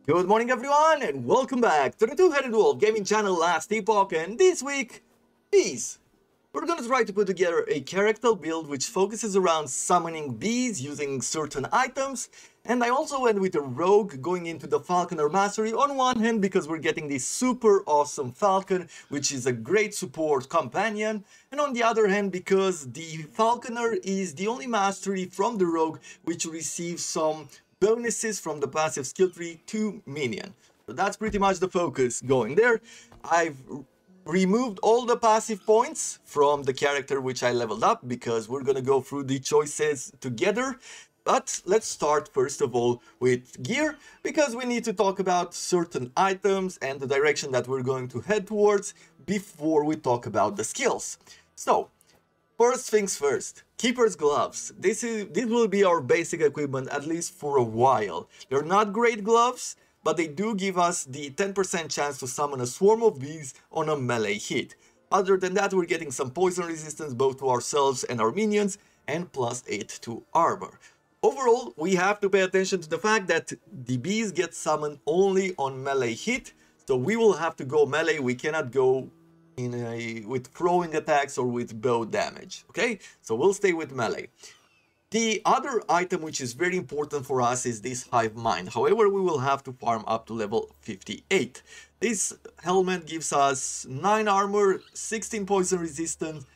Good morning everyone and welcome back to the Two-Headed Wolf gaming channel Last Epoch, and this week, bees. We're gonna try to put together a character build which focuses around summoning bees using certain items, and I also went with a rogue going into the Falconer Mastery on one hand because we're getting this super awesome Falcon which is a great support companion, and on the other hand because the Falconer is the only mastery from the rogue which receives some bonuses from the passive skill tree to minion. So that's pretty much the focus going there. I've removed all the passive points from the character which I leveled up because we're gonna go through the choices together. But let's start first of all with gear, because we need to talk about certain items and the direction that we're going to head towards before we talk about the skills. So first things first, Keeper's Gloves. This will be our basic equipment at least for a while. They're not great gloves, but they do give us the 10% chance to summon a swarm of bees on a melee hit. Other than that, we're getting some poison resistance both to ourselves and our minions, and +8 to armor. Overall, we have to pay attention to the fact that the bees get summoned only on melee hit, so we will have to go melee. We cannot go with throwing attacks or with bow damage. Okay, so we'll stay with melee. The other item which is very important for us is this Hive Mind. However, we will have to farm up to level 58. This helmet gives us 9 armor, 16 poison resistance.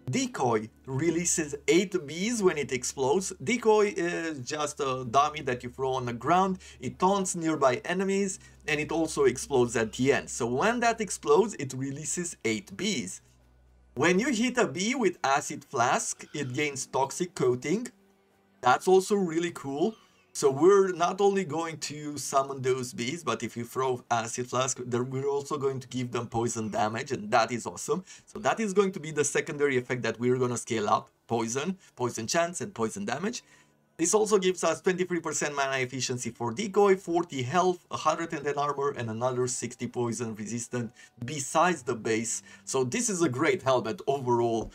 Decoy releases 8 bees when it explodes. Decoy is just a dummy that you throw on the ground. It taunts nearby enemies and it also explodes at the end. So when that explodes, it releases 8 bees. When you hit a bee with Acid Flask, it gains Toxic Coating. That's also really cool. So we're not only going to summon those bees, but if you throw Acid Flask, we're also going to give them poison damage, and that is awesome. So that is going to be the secondary effect that we're going to scale up: poison, poison chance, and poison damage. This also gives us 23% mana efficiency for Decoy, 40 health, 110 armor, and another 60 poison resistant besides the base. So this is a great helmet overall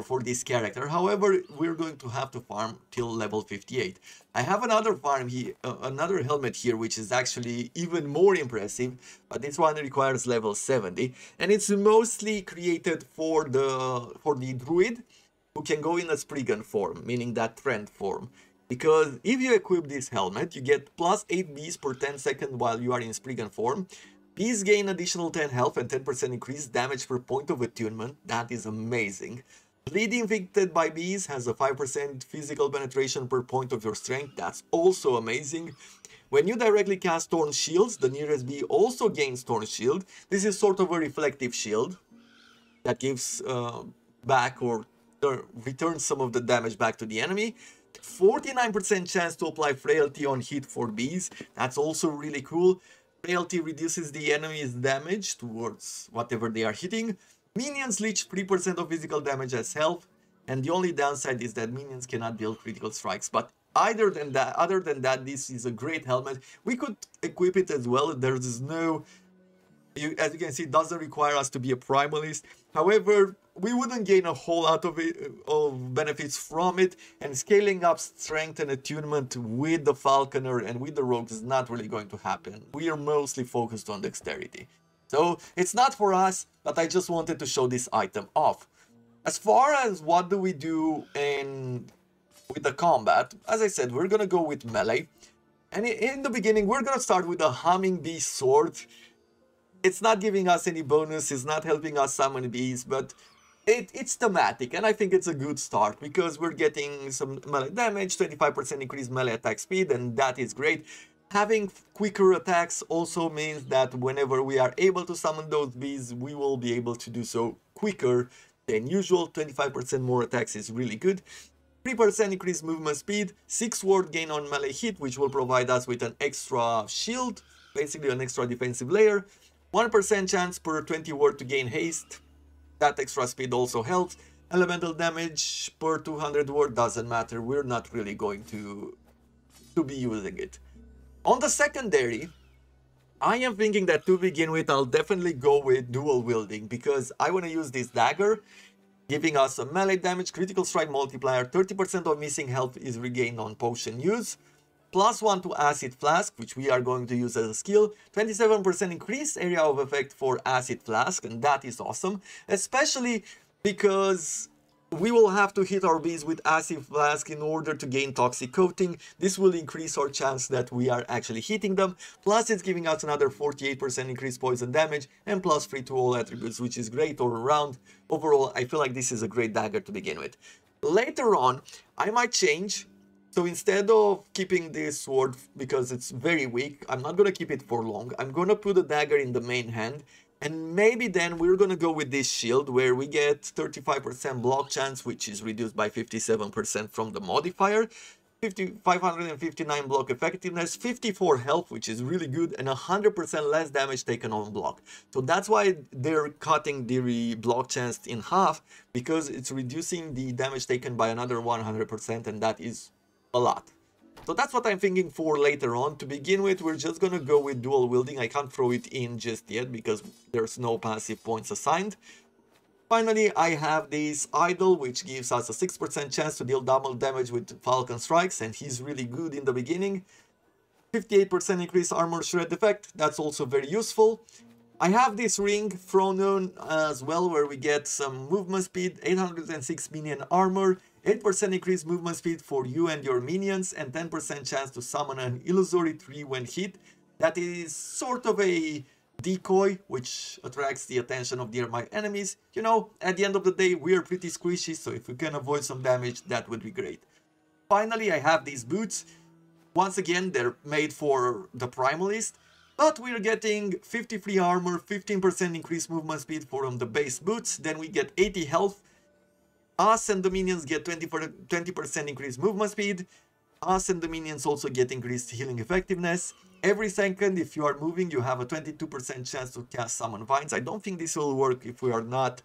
for this character. However, we're going to have to farm till level 58. I have another farm here, another helmet here, which is actually even more impressive, but this one requires level 70, and it's mostly created for the druid who can go in a Spriggan form, meaning that trend form. Because if you equip this helmet, you get +8 bees per 10 seconds while you are in Spriggan form. Bees gain additional 10 health and 10% increased damage per point of attunement. That is amazing. Bleed inflicted by bees has a 5% physical penetration per point of your strength. That's also amazing. When you directly cast Thorn Shields, the nearest bee also gains Thorn Shield. This is sort of a reflective shield that gives back or returns some of the damage back to the enemy. 49% chance to apply Frailty on hit for bees. That's also really cool. Frailty reduces the enemy's damage towards whatever they are hitting. Minions leech 3% of physical damage as health, and the only downside is that minions cannot deal critical strikes. But other than that, this is a great helmet. We could equip it as well. There's no, as you can see, it doesn't require us to be a primalist. However, we wouldn't gain a whole lot of benefits from it, and scaling up strength and attunement with the Falconer and with the Rogue is not really going to happen. We are mostly focused on dexterity. So it's not for us, but I just wanted to show this item off. As far as what do we do with the combat, as I said, we're gonna go with melee. And in the beginning, we're gonna start with a Humming Bee Sword. It's not giving us any bonus, it's not helping us summon bees, but it's thematic, and I think it's a good start because we're getting some melee damage, 25% increased melee attack speed, and that is great. Having quicker attacks also means that whenever we are able to summon those bees, we will be able to do so quicker than usual. 25% more attacks is really good. 3% increased movement speed, 6 ward gain on melee hit, which will provide us with an extra shield, basically an extra defensive layer. 1% chance per 20 ward to gain haste. That extra speed also helps. Elemental damage per 200 ward doesn't matter. We're not really going to be using it. On the secondary, I am thinking that to begin with, I'll definitely go with dual wielding because I want to use this dagger, giving us a melee damage, critical strike multiplier, 30% of missing health is regained on potion use. +1 to Acid Flask, which we are going to use as a skill. 27% increased area of effect for Acid Flask, and that is awesome. Especially because we will have to hit our bees with Acid Flask in order to gain Toxic Coating. This will increase our chance that we are actually hitting them. Plus it's giving us another 48% increased poison damage and +3 to all attributes, which is great all around. Overall, I feel like this is a great dagger to begin with. Later on, I might change. So instead of keeping this sword, because it's very weak, I'm not going to keep it for long. I'm going to put the dagger in the main hand. And maybe then we're going to go with this shield, where we get 35% block chance, which is reduced by 57% from the modifier. 559 block effectiveness, 54 health, which is really good, and 100% less damage taken on block. So that's why they're cutting the block chance in half, because it's reducing the damage taken by another 100%, and that is a lot. So that's what I'm thinking for later on. To begin with, we're just gonna go with dual wielding. I can't throw it in just yet because there's no passive points assigned. Finally, I have this idol, which gives us a 6% chance to deal double damage with Falcon Strikes, and he's really good in the beginning. 58% increased armor shred effect, that's also very useful. I have this ring thrown on as well, where we get some movement speed, 806 minion armor, 8% increased movement speed for you and your minions, and 10% chance to summon an illusory tree when hit. That is sort of a decoy, which attracts the attention of nearby enemies. You know, at the end of the day, we are pretty squishy, so if we can avoid some damage, that would be great. Finally, I have these boots. Once again, they're made for the Primalist, but we're getting 53 armor, 15% increased movement speed from the base boots. Then we get 80 health. Us and the minions get 20% increased movement speed. Us and the minions also get increased healing effectiveness. Every second, if you are moving, you have a 22% chance to cast Summon Vines. I don't think this will work if we are not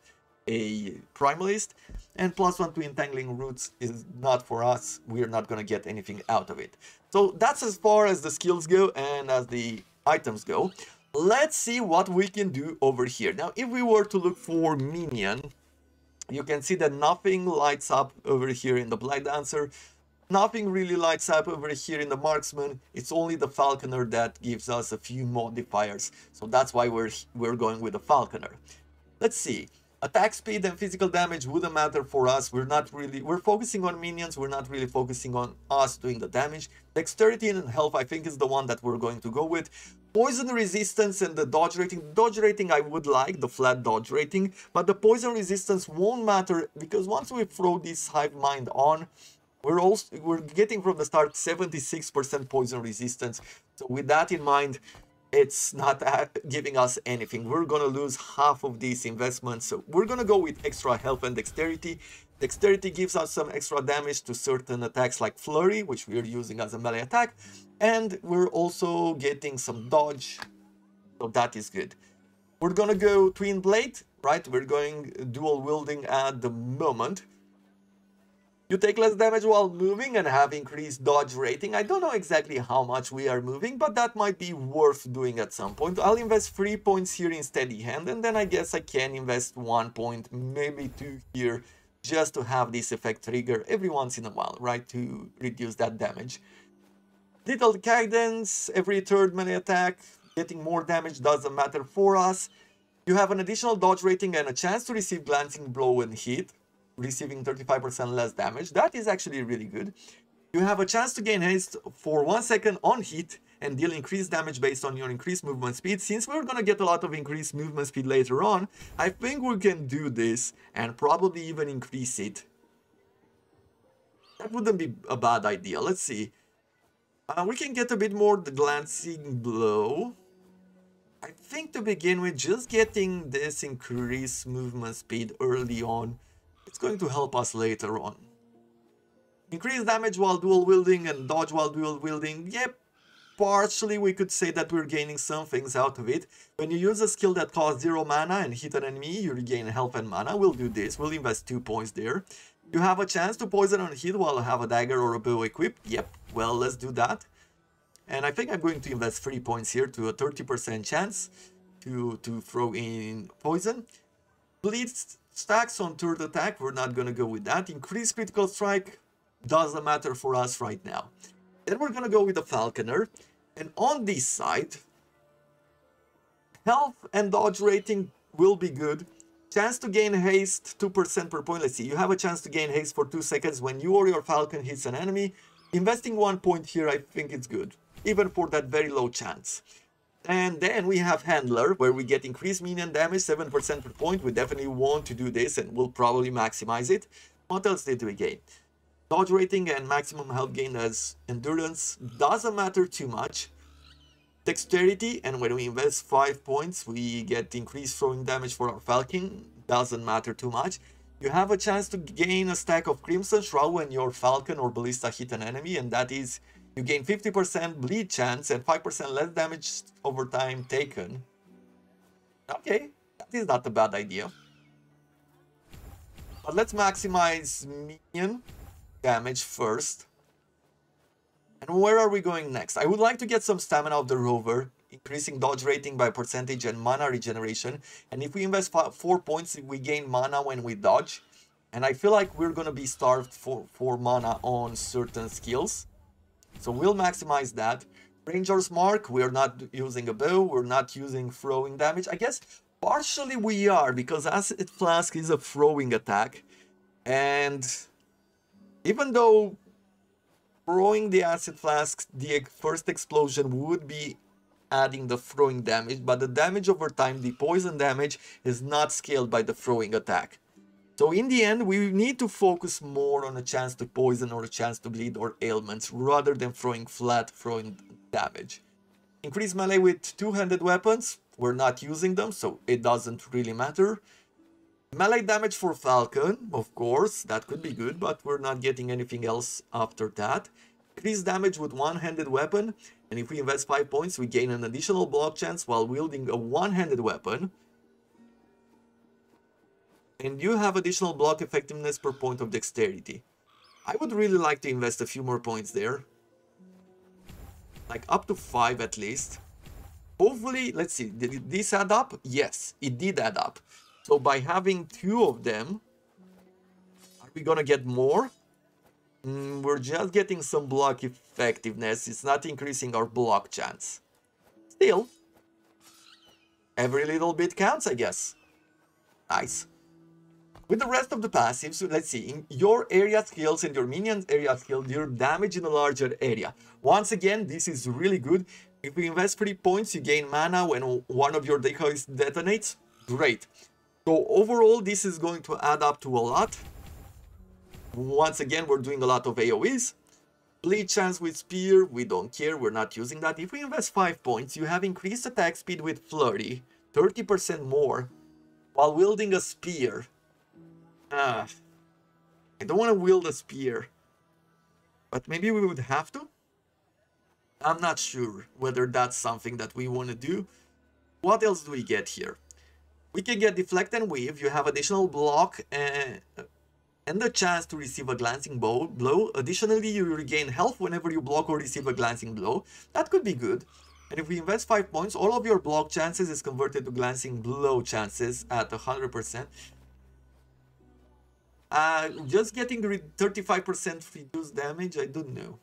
a Primalist. And +1 to Entangling Roots is not for us. We are not going to get anything out of it. So that's as far as the skills go and as the items go. Let's see what we can do over here. Now, if we were to look for minion, you can see that nothing lights up over here in the Blight Dancer. Nothing really lights up over here in the Marksman. It's only the Falconer that gives us a few modifiers. So that's why we're going with the Falconer. Let's see. Attack speed and physical damage wouldn't matter for us. We're focusing on minions. We're not really focusing on us doing the damage. Dexterity and health, I think, is the one that we're going to go with. Poison resistance and the dodge rating. Dodge rating I would like, the flat dodge rating. But the poison resistance won't matter, because once we throw this Hive Mind on, we're getting from the start 76% poison resistance. So with that in mind, it's not giving us anything. We're gonna lose half of these investments. So we're gonna go with extra health and dexterity. Dexterity gives us some extra damage to certain attacks like Flurry, which we are using as a melee attack. And we're also getting some dodge. So that is good. We're gonna go Twin Blade, right? We're going dual wielding at the moment. You take less damage while moving and have increased dodge rating. I don't know exactly how much we are moving, but that might be worth doing at some point. I'll invest 3 points here in steady hand, and then I guess I can invest 1 point, maybe 2 here, just to have this effect trigger every once in a while, right, to reduce that damage. Little cadence, every third melee attack, getting more damage doesn't matter for us. You have an additional dodge rating and a chance to receive glancing blow when hit, receiving 35% less damage. That is actually really good. You have a chance to gain haste for 1 second on hit and deal increased damage based on your increased movement speed. Since we're gonna get a lot of increased movement speed later on, I think we can do this and probably even increase it. That wouldn't be a bad idea. Let's see. We can get a bit more the glancing blow. I think to begin with, just getting this increased movement speed early on, it's going to help us later on. Increased damage while dual wielding and dodge while dual wielding. Yep, partially we could say that we're gaining some things out of it. When you use a skill that costs 0 mana and hit an enemy, you regain health and mana. We'll do this. We'll invest 2 points there. You have a chance to poison on hit while I have a dagger or a bow equipped. Yep, well, let's do that. And I think I'm going to invest 3 points here to a 30% chance to throw in poison. Bleed stacks on third attack, we're not going to go with that. Increased critical strike doesn't matter for us right now. Then we're gonna go with the Falconer. And on this side, health and dodge rating will be good. Chance to gain haste 2% per point. Let's see, you have a chance to gain haste for 2 seconds when you or your Falcon hits an enemy. Investing 1 point here, I think it's good, even for that very low chance. And then we have Handler, where we get increased minion damage 7% per point. We definitely want to do this and we'll probably maximize it. What else did we gain? Dodge rating and maximum health gain as endurance doesn't matter too much. Dexterity, and when we invest 5 points, we get increased throwing damage for our Falcon. Doesn't matter too much. You have a chance to gain a stack of Crimson Shroud when your Falcon or Ballista hit an enemy, and that is, you gain 50% bleed chance and 5% less damage over time taken. Okay, that is not a bad idea. But let's maximize minion damage first. And where are we going next? I would like to get some stamina of the rover, increasing dodge rating by percentage and mana regeneration. And if we invest 4 points, we gain mana when we dodge. And I feel like we're gonna be starved for mana on certain skills. So we'll maximize that. Ranger's Mark, we're not using a bow, we're not using throwing damage. I guess partially we are, because Acid Flask is a throwing attack. And even though throwing the Acid Flask, the first explosion would be adding the throwing damage, but the damage over time, the poison damage, is not scaled by the throwing attack. So in the end, we need to focus more on a chance to poison or a chance to bleed or ailments, rather than throwing damage. Increase melee with two-handed weapons, we're not using them, so it doesn't really matter. Melee damage for Falcon, of course, that could be good, but we're not getting anything else after that. Increase damage with one-handed weapon, and if we invest 5 points, we gain an additional block chance while wielding a one-handed weapon. And you have additional block effectiveness per point of dexterity. I would really like to invest a few more points there. Like up to 5 at least. Hopefully, let's see, did this add up? Yes, it did add up. So by having 2 of them, are we gonna get more? We're just getting some block effectiveness. It's not increasing our block chance. Still, every little bit counts, I guess. Nice. With the rest of the passives, let's see, in your area skills and your minions area skill, your damage in a larger area. Once again, this is really good. If you invest 3 points, you gain mana when one of your decoys detonates. Great. So overall, this is going to add up to a lot. Once again, we're doing a lot of AoEs. Bleed chance with spear, we don't care, we're not using that. If we invest 5 points, you have increased attack speed with flurry, 30% more, while wielding a spear. I don't want to wield a spear, but maybe we would have to. I'm not sure whether that's something that we want to do. What else do we get here? We can get deflect and weave. You have additional block and the chance to receive a glancing blow. Additionally, you regain health whenever you block or receive a glancing blow. That could be good. And if we invest 5 points, all of your block chances is converted to glancing blow chances at 100%. Just getting 35% reduced damage, I don't know.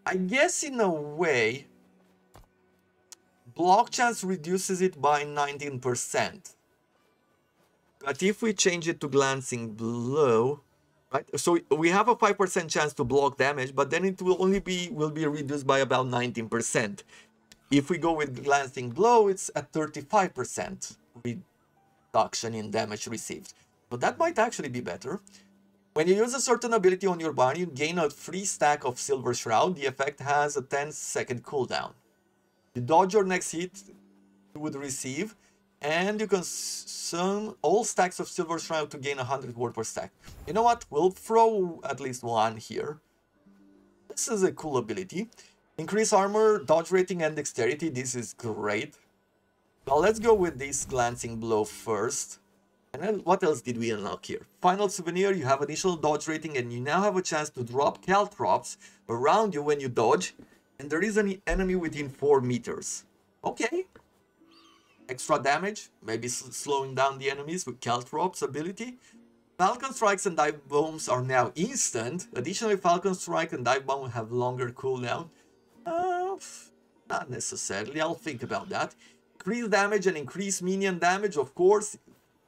I guess in a way, block chance reduces it by 19%. But if we change it to glancing blow, right? So we have a 5% chance to block damage, but then it will only be reduced by about 19%. If we go with glancing blow, it's at 35% reduction in damage received. So that might actually be better. When you use a certain ability on your body, you gain a free stack of Silver Shroud. The effect has a 10-second cooldown. You dodge your next hit you would receive, and you consume all stacks of Silver Shroud to gain 100 gold per stack. You know what? We'll throw at least one here. This is a cool ability. Increase armor, dodge rating, and dexterity. This is great. Well, let's go with this glancing blow first. And then what else did we unlock here? Final souvenir, you have additional dodge rating and you now have a chance to drop caltrops around you when you dodge. And there is an enemy within 4 meters. Okay. Extra damage, maybe slowing down the enemies with caltrops ability. Falcon Strikes and Dive Bombs are now instant. Additionally, Falcon Strike and Dive Bomb have longer cooldown. Uh, Not necessarily, I'll think about that. Increase damage and increase minion damage, of course.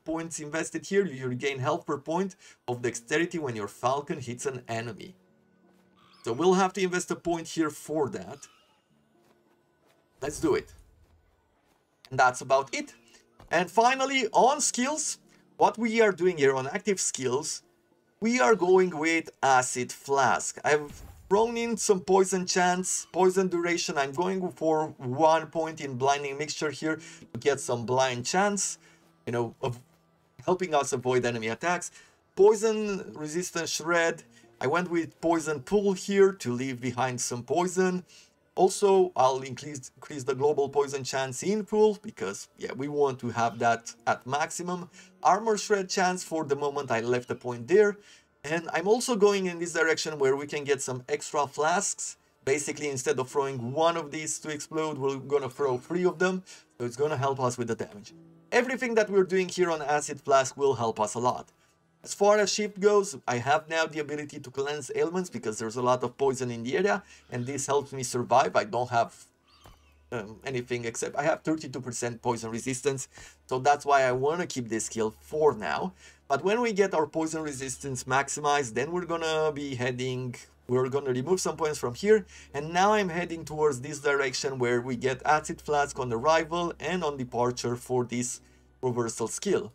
Points invested here, you regain health per point of dexterity when your Falcon hits an enemy. So we'll have to invest a point here for that. Let's do it. And that's about it. And finally, on skills, what we are doing here on active skills, we are going with Acid Flask. I've thrown in some poison chance, poison duration. I'm going for 1 point in blinding mixture here to get some blind chance, you know, of helping us avoid enemy attacks. Poison resistance shred. I went with poison pool here to leave behind some poison. Also, I'll increase the global poison chance in pool because, yeah, we want to have that at maximum. Armor shred chance for the moment, I left a point there. And I'm also going in this direction where we can get some extra flasks. Basically, instead of throwing one of these to explode, we're gonna throw 3 of them. So it's gonna help us with the damage. Everything that we're doing here on Acid Flask will help us a lot. As far as shift goes, I have now the ability to cleanse ailments because there's a lot of poison in the area, and this helps me survive. I don't have anything except I have 32% poison resistance, so that's why I want to keep this skill for now. But when we get our poison resistance maximized, then we're gonna remove some points from here, and now I'm heading towards this direction where we get Acid Flask on arrival and on departure for this reversal skill.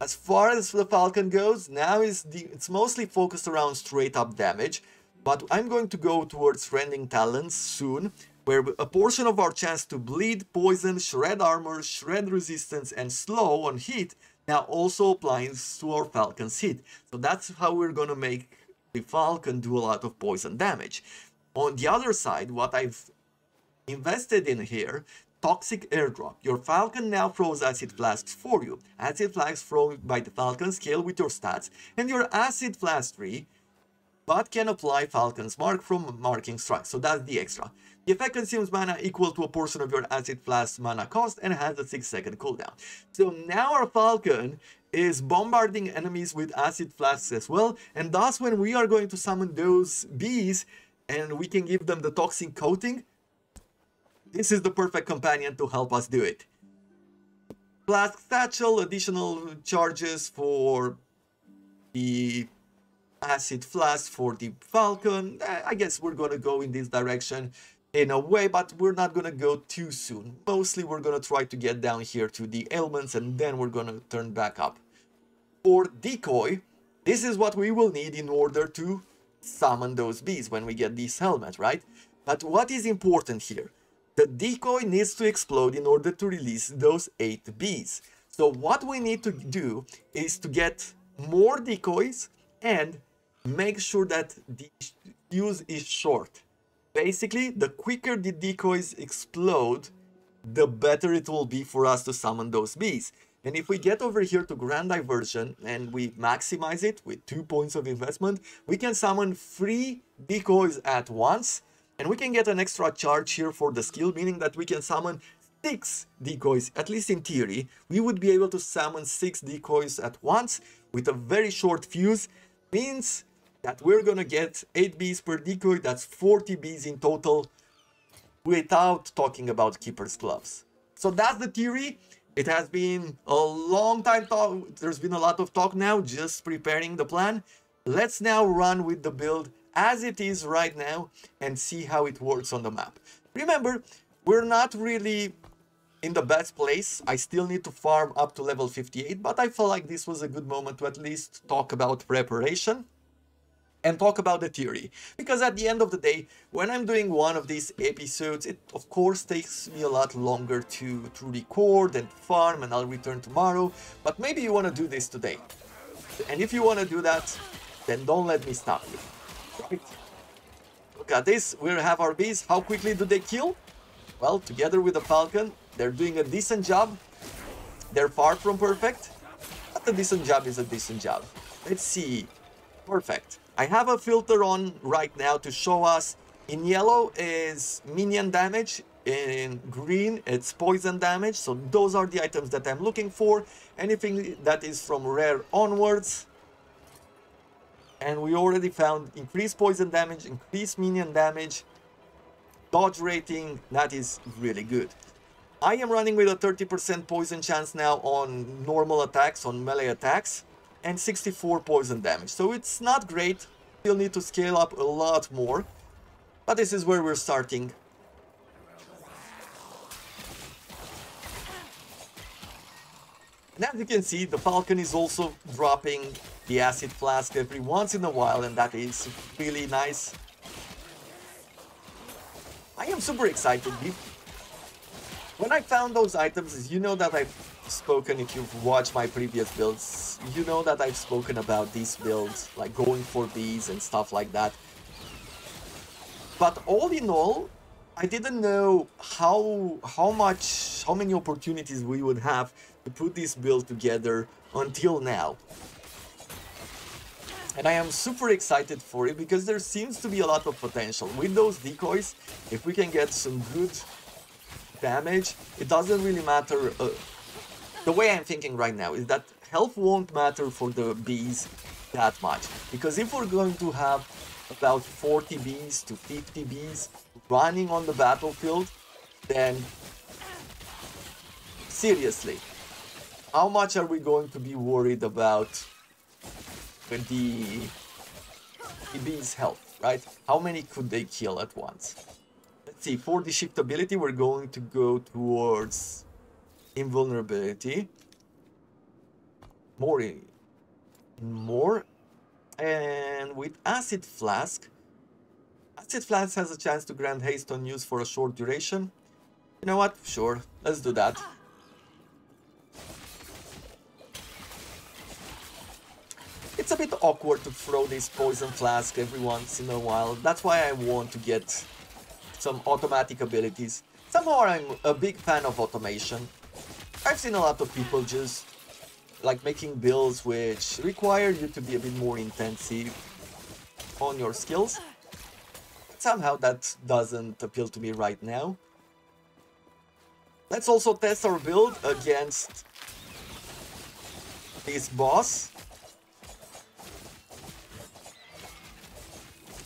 As far as the Falcon goes, now it's mostly focused around straight up damage, but I'm going to go towards Rending Talons soon, where a portion of our chance to bleed, poison, shred armor, shred resistance, and slow on hit now also applies to our Falcon's hit. So that's how we're gonna make the Falcon do a lot of poison damage. On the other side, what I've invested in here, Toxic Airdrop. Your Falcon now throws Acid Flasks for you. Acid Flasks thrown by the Falcon scale with your stats, and your Acid Flask 3, but can apply Falcon's Mark from Marking Strike, so that's the extra. The effect consumes mana equal to a portion of your Acid Flask mana cost and has a 6-second cooldown. So now our Falcon is bombarding enemies with Acid Flasks as well, and thus when we are going to summon those bees and we can give them the Toxic Coating, this is the perfect companion to help us do it. Flask Satchel, additional charges for the Acid Flask for the Falcon. I guess we're gonna go in this direction in a way, but we're not gonna go too soon. Mostly we're gonna try to get down here to the ailments and then we're gonna turn back up. For Decoy, this is what we will need in order to summon those bees when we get this helmet, right? But what is important here? The decoy needs to explode in order to release those 8 bees. So what we need to do is to get more decoys and make sure that the fuse is short. Basically, the quicker the decoys explode, the better it will be for us to summon those bees. And if we get over here to Grand Diversion and we maximize it with 2 points of investment, we can summon 3 decoys at once. And we can get an extra charge here for the skill, meaning that we can summon 6 decoys, at least in theory. We would be able to summon 6 decoys at once with a very short fuse. Means that we're gonna get 8 bees per decoy, that's 40 bees in total, without talking about Keeper's Gloves. So that's the theory. It has been a long time talk, there's been a lot of talk now, just preparing the plan. Let's now run with the build as it is right now and see how it works on the map. Remember, we're not really in the best place. I still need to farm up to level 58, but I felt like this was a good moment to at least talk about preparation and talk about the theory. Because at the end of the day, when I'm doing one of these episodes, it of course takes me a lot longer to record and farm, and I'll return tomorrow. But maybe you want to do this today. And if you want to do that, then don't let me stop you. Right. Look at this, we have our bees. How quickly do they kill? Well, together with the Falcon, they're doing a decent job. They're far from perfect, but a decent job is a decent job. Let's see. Perfect. I have a filter on right now to show us. In yellow is minion damage, in green it's poison damage, so those are the items that I'm looking for. Anything that is from rare onwards, And we already found increased poison damage, increased minion damage, dodge rating. That is really good. I am running with a 30% poison chance now on normal attacks, on melee attacks, and 64 poison damage. So it's not great. Still need to scale up a lot more. But this is where we're starting. And as you can see, the Falcon is also dropping the Acid Flask every once in a while, and that is really nice. I am super excited. When I found those items, you know that I've spoken, if you've watched my previous builds, you know that I've spoken about these builds, like going for bees and stuff like that. But all in all, I didn't know how many opportunities we would have to put this build together until now. And I am super excited for it because there seems to be a lot of potential. With those decoys, if we can get some good damage, it doesn't really matter. The way I'm thinking right now is that health won't matter for the bees that much. Because if we're going to have about 40 bees to 50 bees running on the battlefield, then seriously, how much are we going to be worried about with the bees' health, right? How many could they kill at once? Let's see, for the shiftability, we're going to go towards invulnerability. More. And with Acid Flask has a chance to grant haste on use for a short duration. You know what? Sure, let's do that. It's a bit awkward to throw this Poison Flask every once in a while. That's why I want to get some automatic abilities. Somehow I'm a big fan of automation. I've seen a lot of people just like making builds which require you to be a bit more intensive on your skills. Somehow that doesn't appeal to me right now. Let's also test our build against this boss.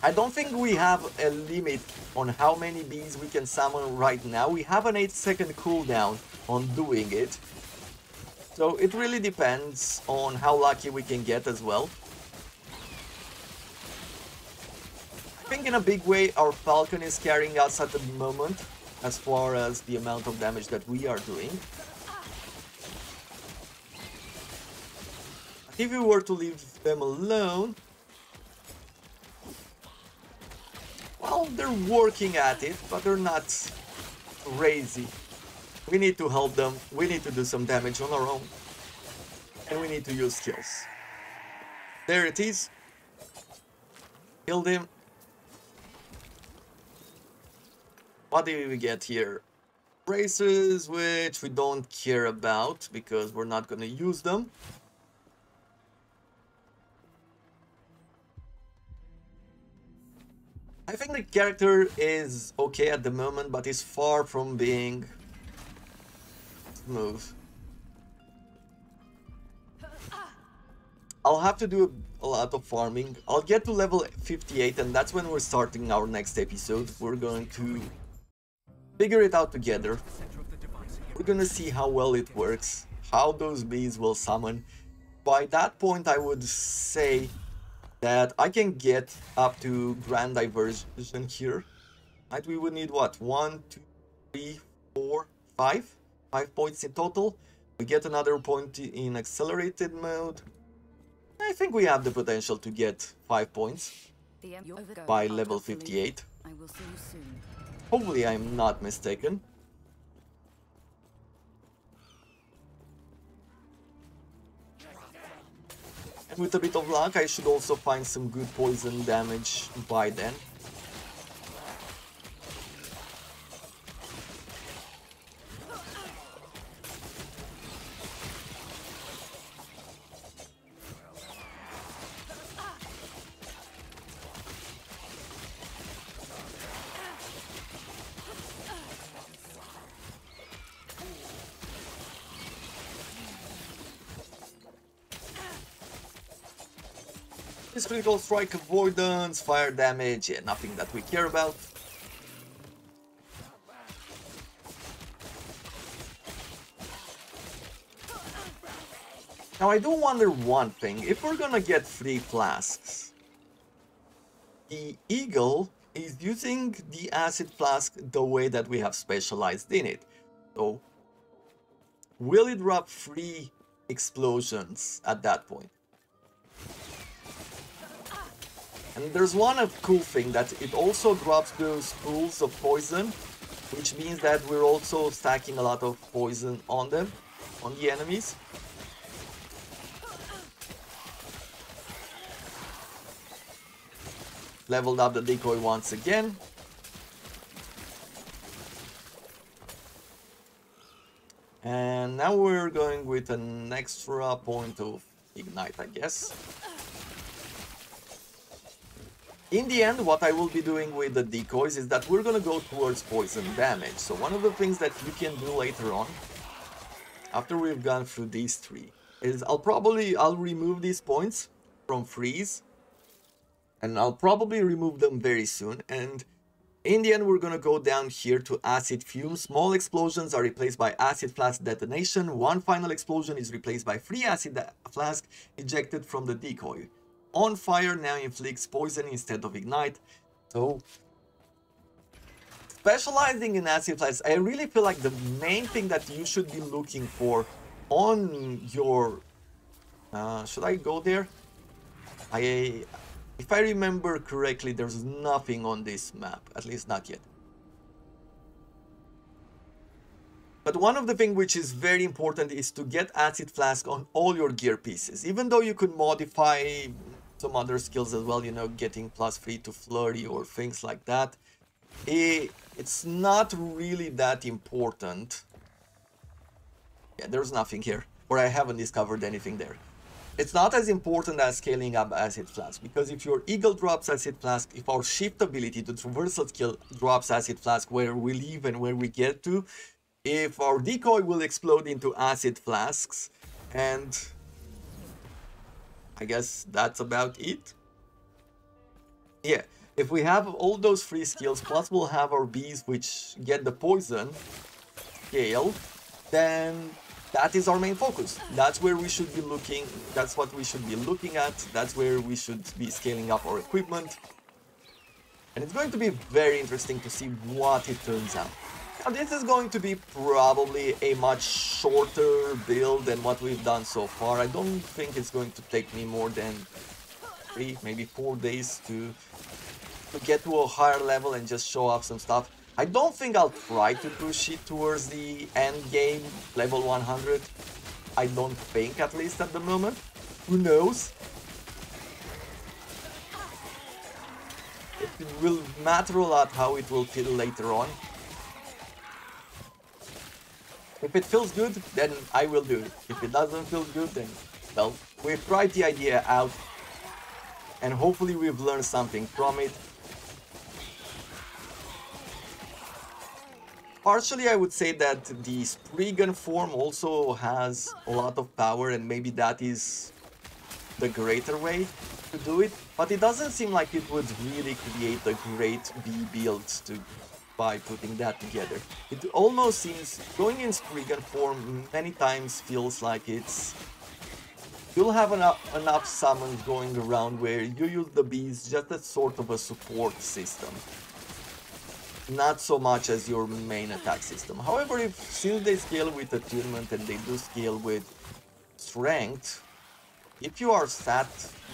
I don't think we have a limit on how many bees we can summon right now. We have an 8-second cooldown on doing it. So it really depends on how lucky we can get as well. I think in a big way our Falcon is carrying us at the moment as far as the amount of damage that we are doing. If we were to leave them alone, well, they're working at it, but they're not crazy. We need to help them, we need to do some damage on our own, and we need to use skills. There it is. Killed him. What did we get here? Braces, which we don't care about because we're not gonna use them. I think the character is okay at the moment, but is far from being smooth. I'll have to do a lot of farming. I'll get to level 58 and that's when we're starting our next episode. We're going to figure it out together. We're gonna see how well it works, how those bees will summon. By that point I would say that I can get up to Grand Diversion here. Right, we would need what? 1, 2, 3, 4, 5? 5 points in total. We get another point in accelerated mode. I think we have the potential to get 5 points by level 58. I will see you soon. Hopefully I'm not mistaken. And with a bit of luck, I should also find some good poison damage by then. This critical strike avoidance, fire damage, yeah, nothing that we care about. Now I do wonder one thing, if we're gonna get 3 flasks, the Eagle is using the acid flask the way that we have specialized in it. So, will it drop 3 explosions at that point? And there's one cool thing that it also drops those pools of poison, which means that we're also stacking a lot of poison on them, on the enemies. Leveled up the decoy once again. And now we're going with an extra point of ignite, I guess. In the end, what I will be doing with the decoys is that we're gonna go towards poison damage. So one of the things that you can do later on, after we've gone through these 3, is I'll remove these points from freeze. And I'll probably remove them very soon. And in the end, we're gonna go down here to acid fumes. Small explosions are replaced by acid flask detonation. One final explosion is replaced by 3 acid flask ejected from the decoy. On fire now inflicts poison instead of ignite. So, specializing in acid flasks, I really feel like the main thing that you should be looking for on your... should I go there? If I remember correctly, there's nothing on this map, at least not yet. But one of the things which is very important is to get acid flask on all your gear pieces. Even though you could modify some other skills as well, you know, getting +3 to flurry or things like that, it's not really that important. Yeah, there's nothing here, or I haven't discovered anything there. It's not as important as scaling up acid flask, because if your eagle drops acid flask, if our shift ability, the traversal skill, drops acid flask where we leave and where we get to, if our decoy will explode into acid flasks, and I guess that's about it. Yeah, if we have all those 3 skills, plus we'll have our bees which get the poison scale, then that is our main focus. That's where we should be looking. That's what we should be looking at. That's where we should be scaling up our equipment. And it's going to be very interesting to see what it turns out. Now, this is going to be probably a much shorter build than what we've done so far. I don't think it's going to take me more than 3, maybe 4 days to get to a higher level and just show off some stuff. I don't think I'll try to push it towards the end game, level 100. I don't think, at least at the moment. Who knows? It will matter a lot how it will feel later on. If it feels good, then I will do it. If it doesn't feel good, then, well, we've tried the idea out. And hopefully we've learned something from it. Partially, I would say that the Spriggan form also has a lot of power, and maybe that is the greater way to do it. But it doesn't seem like it would really create a great B build by putting that together. It almost seems going in Spriggan form many times feels like you'll have enough summons going around where you use the bees just as sort of a support system. Not so much as your main attack system. However, since they scale with attunement and they do scale with strength, if you are stat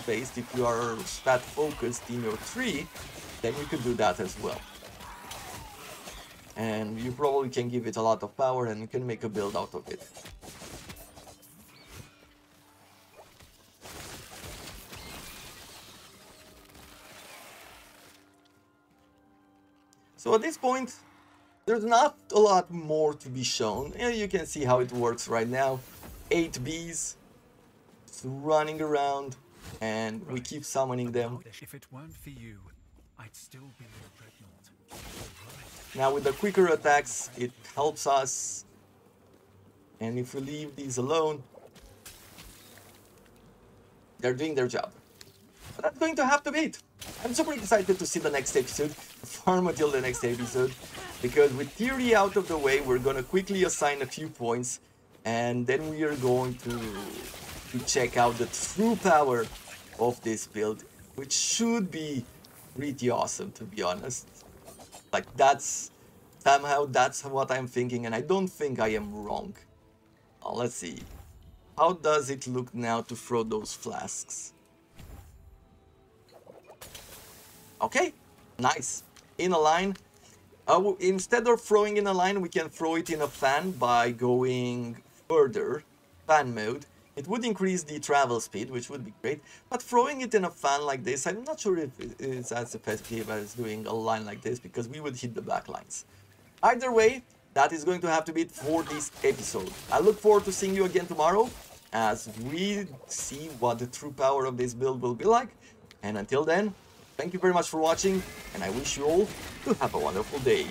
based, if you are stat focused in your tree, then you could do that as well. And you probably can give it a lot of power and you can make a build out of it. So at this point, there's not a lot more to be shown. You can see how it works right now. 8 bees running around, and we keep summoning them. If it weren't for you, I'd still be pregnant. Now with the quicker attacks, it helps us. And if we leave these alone, they're doing their job. But that's going to have to be it. I'm super excited to see the next episode, farm until the next episode, because with theory out of the way, we're going to quickly assign a few points, and then we are going to check out the true power of this build, which should be pretty awesome, to be honest. Like, somehow that's what I'm thinking, and I don't think I am wrong. Let's see. How does it look now to throw those flasks? Okay, nice. In a line. Instead of throwing in a line, we can throw it in a fan by going further. Fan mode. It would increase the travel speed, which would be great. But throwing it in a fan like this, I'm not sure if it's as effective as doing a line like this, because we would hit the back lines. Either way, that is going to have to be it for this episode. I look forward to seeing you again tomorrow as we see what the true power of this build will be like. And until then, thank you very much for watching, and I wish you all to have a wonderful day.